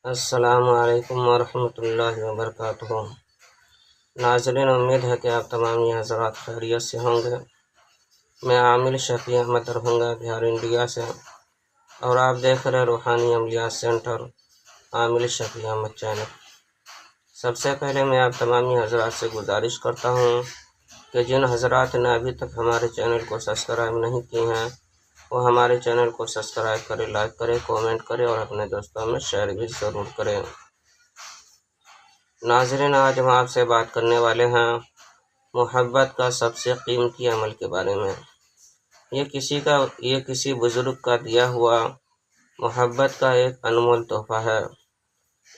السلام علیکم ورحمۃ اللہ وبرکاتہ۔ ناظرین، امید ہے کہ آپ تمام یہ حضرات خیریت سے ہوں گے۔ میں عامل شفیع احمد دربھنگہ بہار انڈیا سے، اور آپ دیکھ رہے روحانی عملیات سینٹر عامل شفیع احمد چینل۔ سب سے پہلے میں آپ تمام حضرات سے گزارش کرتا ہوں کہ جن حضرات نے ابھی تک ہمارے چینل کو سبسکرائب نہیں کیے ہیں وہ ہمارے چینل کو سبسکرائب کریں، لائک کریں، کامنٹ کریں اور اپنے دوستوں میں شیئر بھی ضرور کریں۔ ناظرین، آج ہم آپ سے بات کرنے والے ہیں محبت کا سب سے قیمتی عمل کے بارے میں۔ یہ کسی بزرگ کا دیا ہوا محبت کا ایک انمول تحفہ ہے۔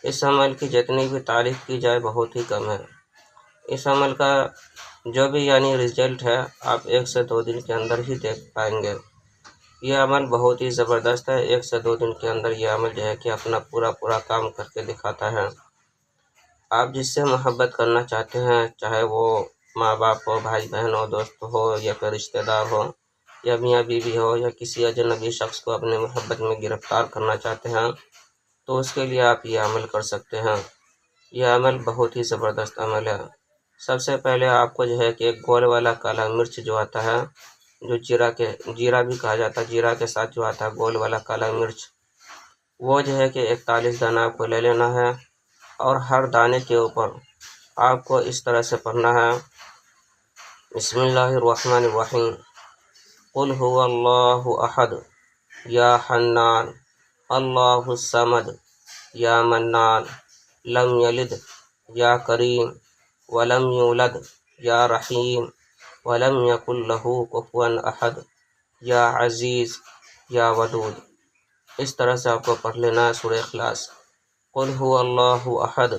اس عمل کی جتنی بھی تعریف کی جائے بہت ہی کم ہے۔ اس عمل کا جو بھی رزلٹ ہے آپ 1 سے 2 دن کے اندر ہی دیکھ پائیں گے۔ یہ عمل بہت ہی زبردست ہے۔ 1 سے 2 دن کے اندر یہ عمل کہ اپنا پورا کام کر کے دکھاتا ہے۔ آپ جس سے محبت کرنا چاہتے ہیں، چاہے وہ ماں باپ ہو، بھائی بہن ہو، دوست ہو، یا پھر رشتہ دار ہو، یا میاں بیوی ہو، یا کسی اجنبی شخص کو اپنے محبت میں گرفتار کرنا چاہتے ہیں، تو اس کے لیے آپ یہ عمل کر سکتے ہیں۔ یہ عمل بہت ہی زبردست عمل ہے۔ سب سے پہلے آپ کو کہ ایک گول والا کالا مرچ جو آتا ہے، جو جیرا بھی کہا جاتا ہے، جیرا کے ساتھ جو آتا ہے گول والا کالا مرچ، وہ کہ 41 دانہ آپ کو لے لینا ہے، اور ہر دانے کے اوپر آپ کو اس طرح سے پڑھنا ہے: بسم اللہ الرحمن الرحیم، قل هو اللہ احد یا حنان اللہ الصمد یا منان لم یلد یا کریم ولم یولد یا رحیم ولم یکن لہ کفوا احد یا عزیز یا ودود۔ اس طرح سے آپ کو پڑھ لینا ہے سورہ اخلاص۔ قل هو اللہ احد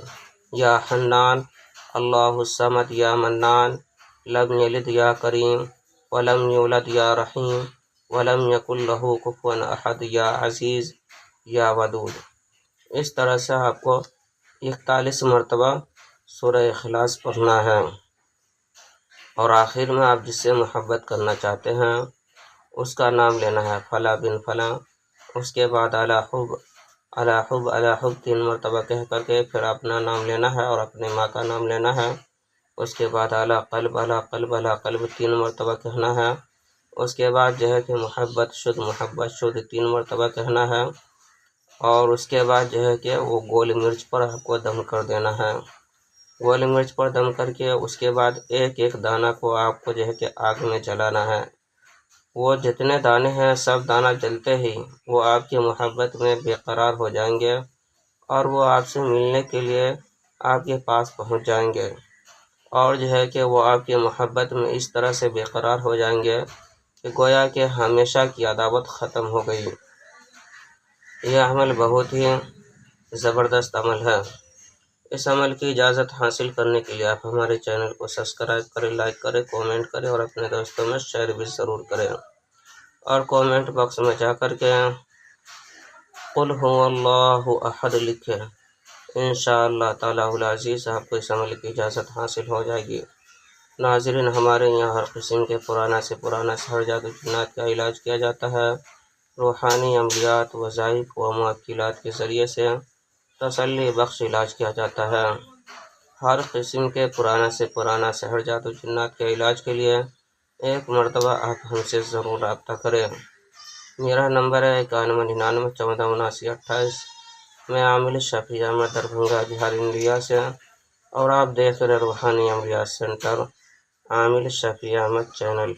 یا حنان اللہ الصمد یا منان لم یلد یا کریم ولم یولد یا رحیم ولم یکن لہ کفوا احد یا عزیز یا ودود۔ اس طرح سے آپ کو 41 مرتبہ سورہ اخلاص پڑھنا ہے، اور آخر میں آپ جس سے محبت کرنا چاہتے ہیں اس کا نام لینا ہے: فلاں بن فلاں۔ اس کے بعد الا حب الا حب الا حب 3 مرتبہ کہہ کر کے پھر اپنا نام لینا ہے اور اپنے ماں کا نام لینا ہے۔ اس کے بعد الا قلب الا قلب الا قلب 3 مرتبہ کہنا ہے۔ اس کے بعد کہ محبت شد 3 مرتبہ کہنا ہے، اور اس کے بعد کہ وہ گول مرچ پر آپ کو دم کر دینا ہے۔ گول مرچ پر دم کر کے اس کے بعد ایک دانہ کو آپ کو کہ آگ میں جلانا ہے۔ وہ جتنے دانے ہیں سب دانہ جلتے ہی وہ آپ کی محبت میں بے قرار ہو جائیں گے، اور وہ آپ سے ملنے کے لیے آپ کے پاس پہنچ جائیں گے، اور کہ وہ آپ کی محبت میں اس طرح سے بے قرار ہو جائیں گے کہ گویا کہ ہمیشہ کی عداوت ختم ہو گئی۔ یہ عمل بہت ہی زبردست عمل ہے۔ اس عمل کی اجازت حاصل کرنے کے لیے آپ ہمارے چینل کو سبسکرائب کریں، لائک کریں، کامنٹ کریں اور اپنے دوستوں میں شیئر بھی ضرور کریں، اور کامنٹ باکس میں جا کر کے قل هو اللہ احد لکھیں۔ انشاءاللہ تعالی العزیز آپ کو اس عمل کی اجازت حاصل ہو جائے گی۔ ناظرین، ہمارے یہاں ہر قسم کے پرانا سے پرانا سحر جادو جنات کا علاج کیا جاتا ہے۔ روحانی عملیات، وظائف و معطلات کے ذریعے سے تسلی بخش علاج کیا جاتا ہے۔ ہر قسم کے پرانا سے پرانا سحر جادو جنات کے علاج کے لیے 1 مرتبہ آپ ہم سے ضرور رابطہ کریں۔ میرا نمبر ہے 9199147928۔ میں عامل شفیع احمد دربھنگہ بہار انڈیا سے، اور آپ دیکھ رہے روحانی عملیات سینٹر عامل شفیع احمد چینل۔